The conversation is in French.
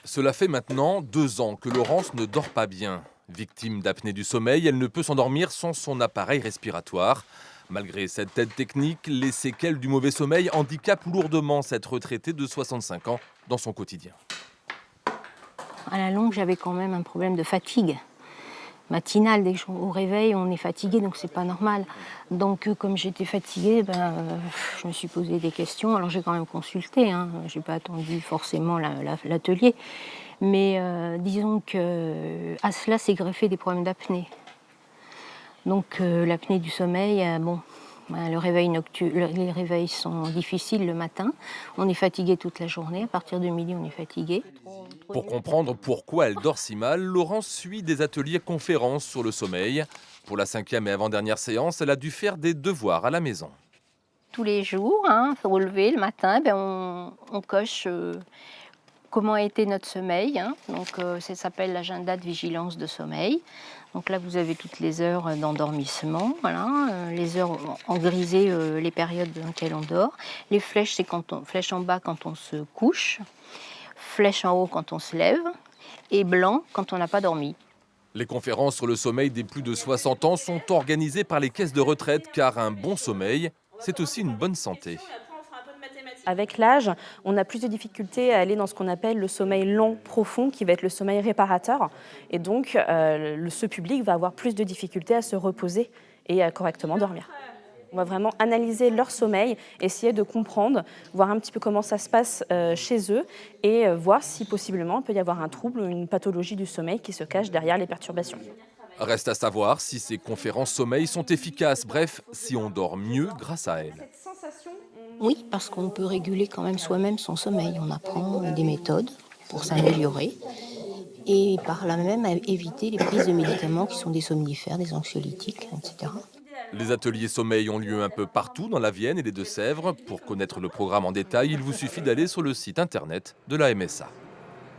Cela fait maintenant 2 ans que Laurence ne dort pas bien. Victime d'apnée du sommeil, elle ne peut s'endormir sans son appareil respiratoire. Malgré cette aide technique, les séquelles du mauvais sommeil handicapent lourdement cette retraitée de 65 ans dans son quotidien. À la longue, j'avais quand même un problème de fatigue matinale. Dès que au réveil, on est fatigué, donc c'est pas normal. Donc, comme j'étais fatiguée, je me suis posé des questions. Alors, j'ai quand même consulté, hein. J'ai pas attendu forcément l'atelier. Mais disons que à cela s'est greffé des problèmes d'apnée. Donc, l'apnée du sommeil, les réveils sont difficiles le matin. On est fatigué toute la journée. À partir de midi, on est fatigué. Pour comprendre pourquoi elle dort si mal, Laurence suit des ateliers conférences sur le sommeil. Pour la 5e et avant-dernière séance, elle a dû faire des devoirs à la maison. Tous les jours, hein, faut relever le matin, on coche comment a été notre sommeil, hein. Donc ça s'appelle l'agenda de vigilance de sommeil. Donc là, vous avez toutes les heures d'endormissement, voilà, les heures en grisé, les périodes dans lesquelles on dort. Les flèches, c'est flèche en bas quand on se couche, flèche en haut quand on se lève, et blanc quand on n'a pas dormi. Les conférences sur le sommeil des plus de 60 ans sont organisées par les caisses de retraite car un bon sommeil, c'est aussi une bonne santé. Avec l'âge, on a plus de difficultés à aller dans ce qu'on appelle le sommeil lent profond, qui va être le sommeil réparateur. Et donc, ce public va avoir plus de difficultés à se reposer et à correctement dormir. On va vraiment analyser leur sommeil, essayer de comprendre, voir un petit peu comment ça se passe chez eux et voir si possiblement il peut y avoir un trouble ou une pathologie du sommeil qui se cache derrière les perturbations. Reste à savoir si ces conférences sommeil sont efficaces, bref, si on dort mieux grâce à elles. Oui, parce qu'on peut réguler quand même soi-même son sommeil. On apprend des méthodes pour s'améliorer et par là même à éviter les prises de médicaments qui sont des somnifères, des anxiolytiques, etc. Les ateliers sommeil ont lieu un peu partout dans la Vienne et les Deux-Sèvres. Pour connaître le programme en détail, il vous suffit d'aller sur le site internet de la MSA.